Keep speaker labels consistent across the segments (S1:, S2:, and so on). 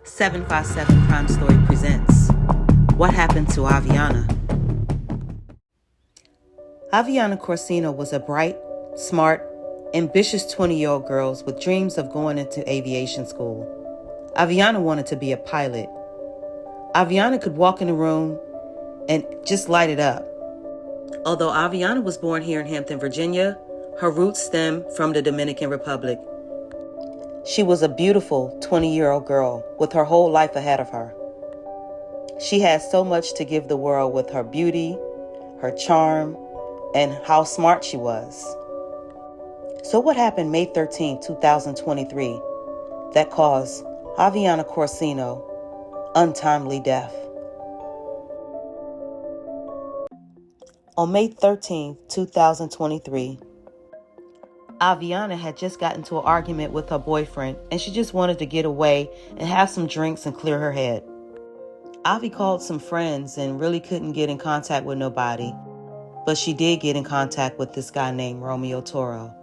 S1: 757 Crime Story presents What Happened to Aviana? Aviana Corsino was a bright, smart, ambitious 20-year-old girl with dreams of going into aviation school. Aviana wanted to be a pilot. Aviana could walk in a room and just light it up. Although Aviana was born here in Hampton, Virginia, her roots stem from the Dominican Republic. She was a beautiful 20-year-old girl with her whole life ahead of her. She had so much to give the world with her beauty, her charm, and how smart she was. So what happened May 13, 2023, that caused Aviana Corsino untimely death? On May 13, 2023, Aviana had just gotten into an argument with her boyfriend, and she just wanted to get away and have some drinks and clear her head. Avi called some friends and really couldn't get in contact with nobody, but she did get in contact with this guy named Romeo Toro.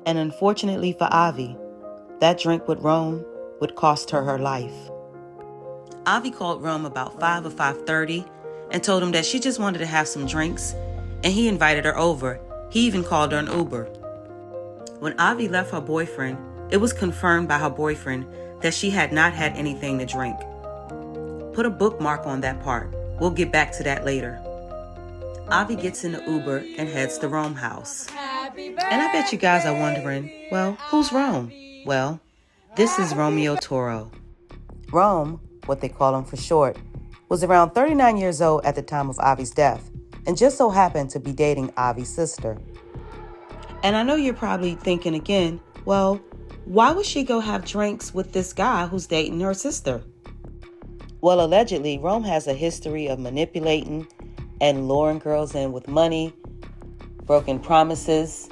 S1: And unfortunately for Avi, that drink with Rome would cost her her life. Avi called Rome about 5 or 5:30 and told him that she just wanted to have some drinks, and he invited her over. He even called her an Uber. When Avi left her boyfriend, it was confirmed by her boyfriend that she had not had anything to drink. Put a bookmark on that part. We'll get back to that later. Avi gets in the Uber and heads to Rome's house. And I bet you guys are wondering, well, who's Rome? Well, this is Romeo Toro. Rome, what they call him for short, was around 39 years old at the time of Avi's death, and just so happened to be dating Avi's sister. And I know you're probably thinking again, well, why would she go have drinks with this guy who's dating her sister? Well, allegedly, Rome has a history of manipulating and luring girls in with money, broken promises,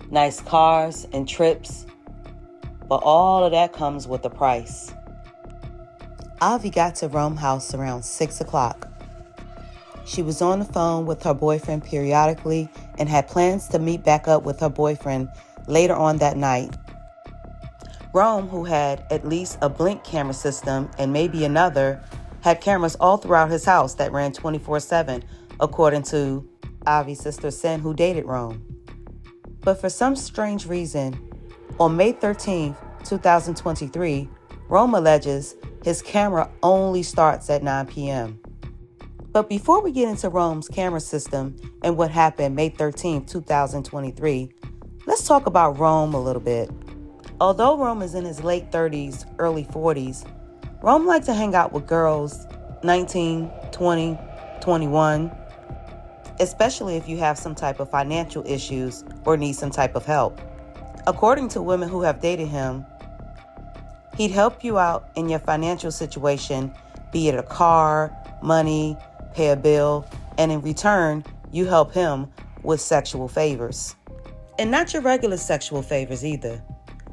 S1: nice cars and trips. But all of that comes with a price. Avi got to Rome's house around 6 o'clock. She was on the phone with her boyfriend periodically and had plans to meet back up with her boyfriend later on that night. Rome, who had at least a blink camera system and maybe another, had cameras all throughout his house that ran 24/7, according to Avi's sister Sin, who dated Rome. But for some strange reason, on May 13, 2023, Rome alleges his camera only starts at 9 p.m. But before we get into Rome's camera system and what happened May 13, 2023, let's talk about Rome a little bit. Although Rome is in his late 30s, early 40s, Rome likes to hang out with girls 19, 20, 21, especially if you have some type of financial issues or need some type of help. According to women who have dated him, he'd help you out in your financial situation, be it a car, money, pay a bill, and in return, you help him with sexual favors. And not your regular sexual favors either.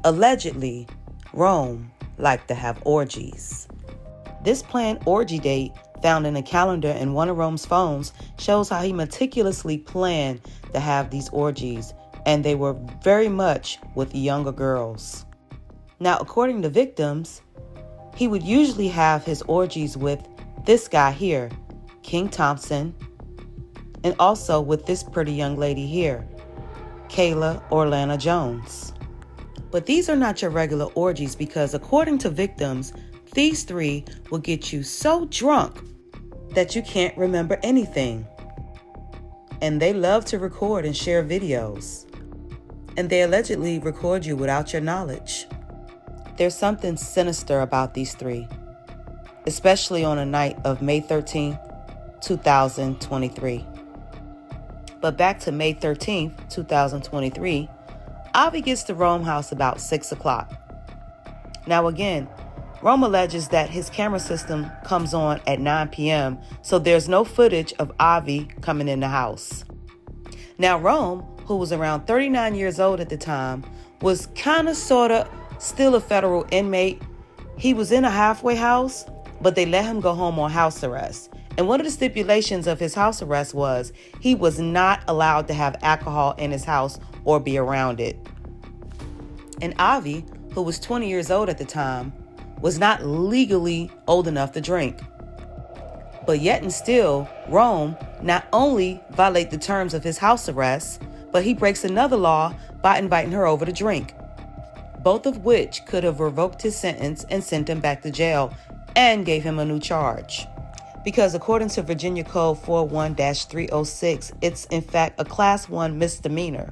S1: Allegedly, Rome liked to have orgies. This planned orgy date found in a calendar in one of Rome's phones shows how he meticulously planned to have these orgies, and they were very much with younger girls. Now, according to victims, he would usually have his orgies with this guy here, King Thompson, and also with this pretty young lady here, Kayla Jones. But these are not your regular orgies because according to victims, these three will get you so drunk that you can't remember anything. And they love to record and share videos. And they allegedly record you without your knowledge. There's something sinister about these three, especially on a night of May 13th, 2023. But back to May 13th, 2023, Avi gets to Rome's house about 6 o'clock. Now again, Rome alleges that his camera system comes on at 9 p.m., so there's no footage of Avi coming in the house. Now Rome, who was around 39 years old at the time, was kind of sort of still a federal inmate. He was in a halfway house, but they let him go home on house arrest. And one of the stipulations of his house arrest was he was not allowed to have alcohol in his house or be around it. And Avi, who was 20 years old at the time, was not legally old enough to drink. But yet and still, Rome not only violates the terms of his house arrest, but he breaks another law by inviting her over to drink, both of which could have revoked his sentence and sent him back to jail and gave him a new charge. Because according to Virginia Code 41-306, it's in fact a Class 1 misdemeanor.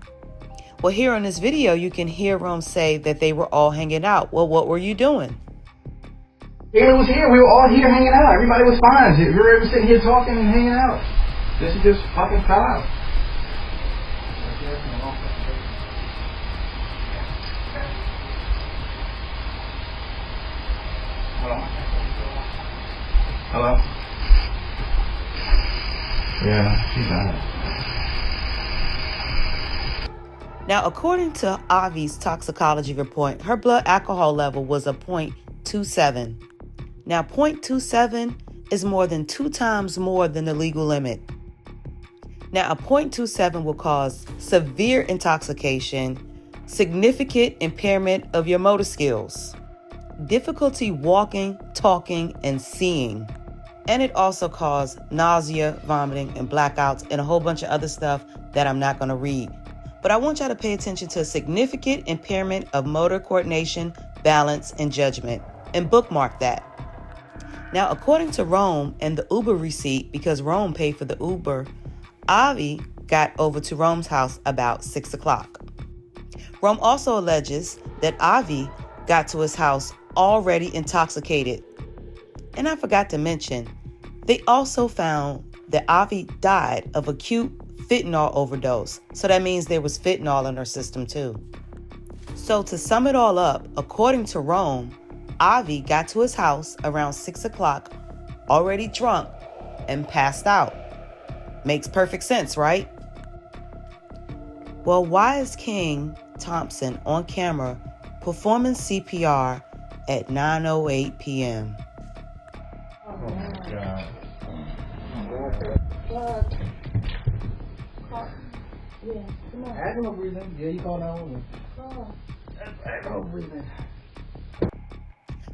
S1: Well, here in this video, you can hear Rome say that they were all hanging out. Well, what were you doing?
S2: Kayla was here. We were all here hanging out. Everybody was fine. We were sitting here talking and hanging out. This is just fucking foul. Hello? Yeah, she's on it.
S1: Now, according to Avi's toxicology report, her blood alcohol level was a 0.27. Now, 0.27 is more than 2 times more than the legal limit. Now, a 0.27 will cause severe intoxication, significant impairment of your motor skills, difficulty walking, talking, and seeing. And it also caused nausea, vomiting, and blackouts, and a whole bunch of other stuff that I'm not going to read. But I want y'all to pay attention to a significant impairment of motor coordination, balance, and judgment, and bookmark that. Now, according to Rome and the Uber receipt, because Rome paid for the Uber, Avi got over to Rome's house about 6 o'clock. Rome also alleges that Avi got to his house already intoxicated. And I forgot to mention, they also found that Avi died of acute fentanyl overdose. So that means there was fentanyl in her system too. So to sum it all up, according to Rome, Avi got to his house around 6 o'clock, already drunk and passed out. Makes perfect sense, right? Well, why is King Thompson on camera performing CPR at 9:08 p.m.?
S2: Oh my God.
S3: Yeah, come on.
S2: Agro breathing. Yeah, you call that woman. Agro breathing.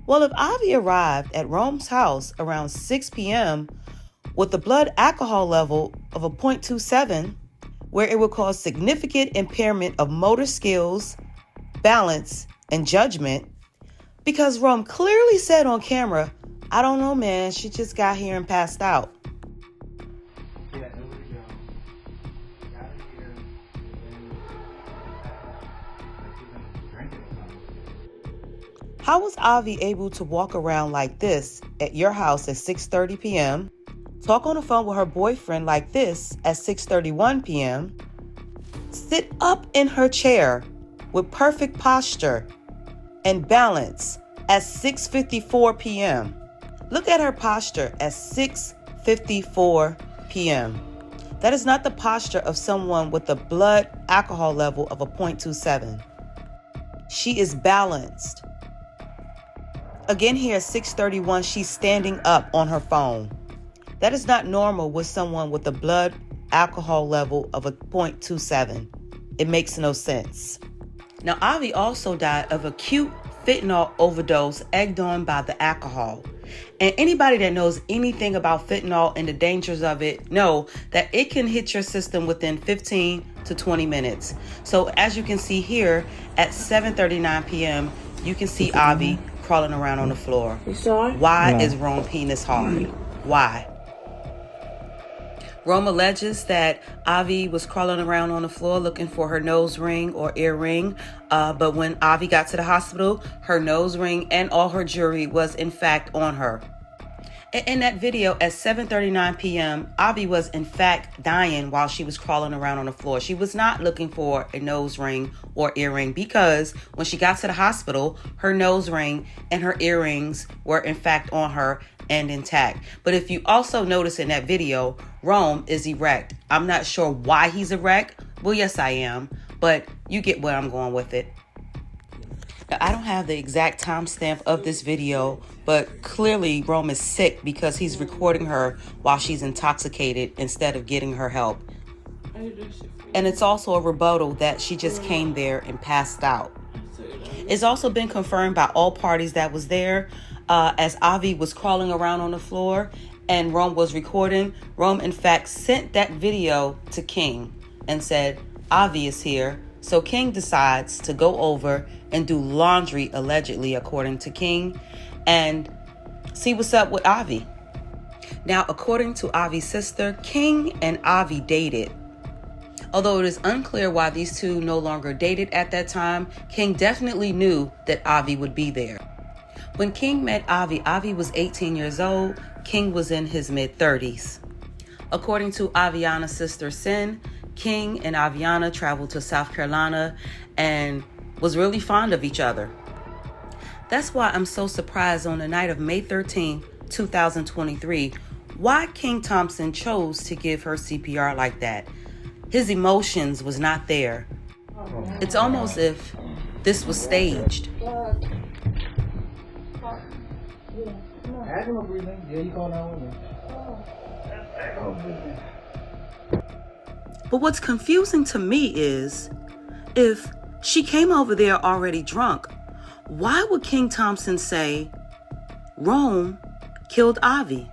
S1: Well, if Avi arrived at Rome's house around 6 p.m. with a blood alcohol level of a 0.27, where it would cause significant impairment of motor skills, balance, and judgment, because Rome clearly said on camera, I don't know, man, she just got here and passed out. How was Avi able to walk around like this at your house at 6:30 p.m., talk on the phone with her boyfriend like this at 6:31 p.m., sit up in her chair with perfect posture and balance at 6:54 p.m.? Look at her posture at 6:54 p.m. That is not the posture of someone with a blood alcohol level of a 0.27. She is balanced. Again, here at 6:31, she's standing up on her phone. That is not normal with someone with a blood alcohol level of a 0.27. It makes no sense. Now, Avi also died of acute fentanyl overdose egged on by the alcohol. And anybody that knows anything about fentanyl and the dangers of it know that it can hit your system within 15 to 20 minutes. So as you can see here at 7:39 p.m., you can see Avi crawling around on the floor.
S3: You saw it?
S1: Why is Rome penis hard? Why? Rome alleges that Avi was crawling around on the floor looking for her nose ring or earring, but when Avi got to the hospital, her nose ring and all her jewelry was in fact on her. In that video at 7:39 p.m., Avi was in fact dying while she was crawling around on the floor. She was not looking for a nose ring or earring because when she got to the hospital, her nose ring and her earrings were in fact on her and intact. But if you also notice in that video, Rome is erect. I'm not sure why he's erect. Well, yes, I am, but you get where I'm going with it. Now, I don't have the exact timestamp of this video, but clearly Rome is sick because he's recording her while she's intoxicated instead of getting her help. And it's also a rebuttal that she just came there and passed out. It's also been confirmed by all parties that was there, as Avi was crawling around on the floor and Rome was recording. Rome, in fact, sent that video to King and said, Avi is here. So King decides to go over and do laundry, allegedly, according to King, and see what's up with Avi. Now, according to Avi's sister, King and Avi dated. Although it is unclear why these two no longer dated at that time, King definitely knew that Avi would be there. When King met Avi, Avi was 18 years old. King was in his mid-30s. According to Aviana's sister, Sin, King and Aviana traveled to South Carolina and was really fond of each other. That's why I'm so surprised on the night of May 13th, 2023, why King Thompson chose to give her CPR like that. His emotions was not there. It's almost as if this was staged.
S2: Action breathing. Yeah, you call 911.
S1: But what's confusing to me is, if she came over there already drunk, why would King Thompson say Rome killed Avi?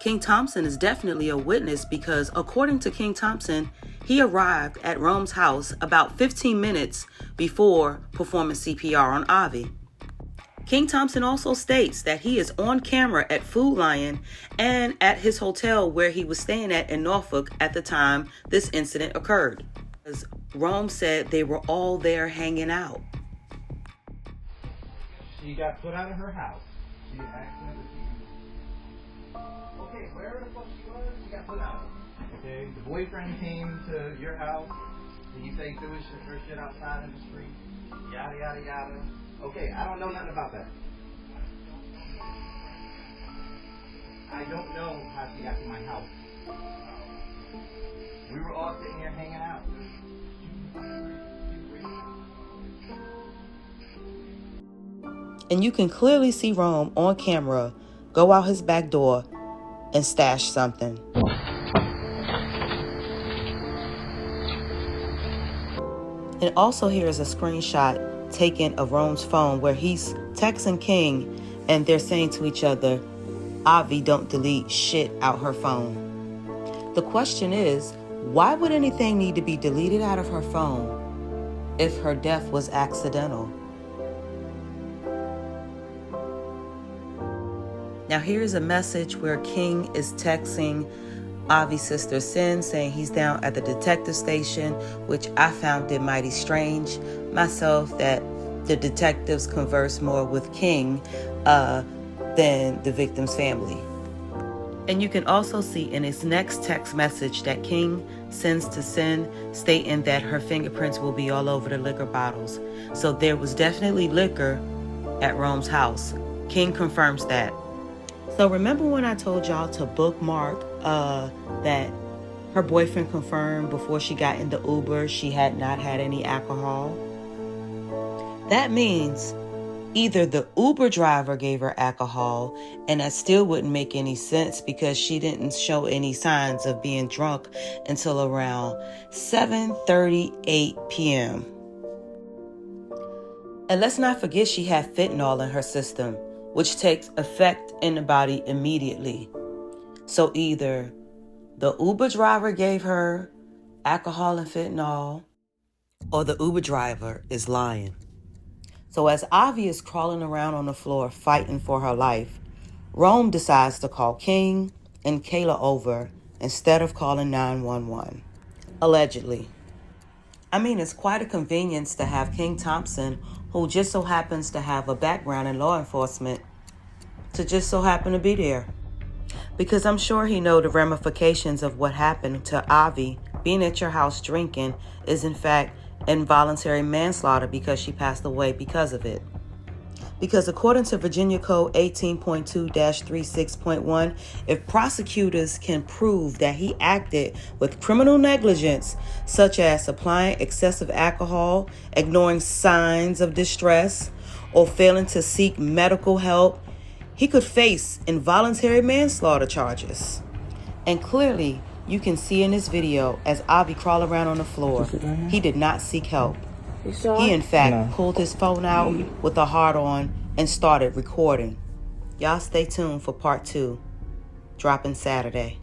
S1: King Thompson is definitely a witness because, according to King Thompson, he arrived at Rome's house about 15 minutes before performing CPR on Avi. King Thompson also states that he is on camera at Food Lion and at his hotel where he was staying at in Norfolk at the time this incident occurred. As Rome said they were all there hanging out.
S2: She got put out of her house. She accidentally. Okay, wherever the fuck she was, she got put out. Okay, the boyfriend came to your house. Did he say threw her shit outside in the street? Yada yada yada. Okay, I don't know nothing about that. I don't know how she got to my house. We were all sitting here hanging out.
S1: And you can clearly see Rome on camera go out his back door and stash something. And also here is a screenshot taken of Rome's phone where he's texting King and they're saying to each other, Avi, don't delete shit out her phone. The question is, why would anything need to be deleted out of her phone if her death was accidental? Now here's a message where King is texting Avi's sister Sin saying he's down at the detective station, which I found it mighty strange myself that the detectives converse more with King than the victim's family. And you can also see in his next text message that King sends to Sin stating that her fingerprints will be all over the liquor bottles. So there was definitely liquor at Rome's house. King confirms that. So remember when I told y'all to bookmark that her boyfriend confirmed before she got in the Uber she had not had any alcohol? That means either the Uber driver gave her alcohol, and that still wouldn't make any sense because she didn't show any signs of being drunk until around 7:38 p.m. And let's not forget she had fentanyl in her system, which takes effect in the body immediately. So either the Uber driver gave her alcohol and fentanyl, or the Uber driver is lying. So as Avi is crawling around on the floor fighting for her life, Rome decides to call King and Kayla over instead of calling 911. Allegedly. I mean, it's quite a convenience to have King Thompson, who just so happens to have a background in law enforcement, to just so happen to be there. Because I'm sure he know the ramifications of what happened to Avi being at your house drinking is in fact involuntary manslaughter because she passed away because of it. Because according to Virginia Code 18.2-36.1, if prosecutors can prove that he acted with criminal negligence, such as supplying excessive alcohol, ignoring signs of distress, or failing to seek medical help, he could face involuntary manslaughter charges. And clearly, you can see in this video as Avi crawled around on the floor, he did not seek help.
S3: You saw
S1: He,
S3: it?
S1: in fact,
S4: No.
S1: pulled his phone out with a heart on and started recording. Y'all stay tuned for part 2, dropping Saturday.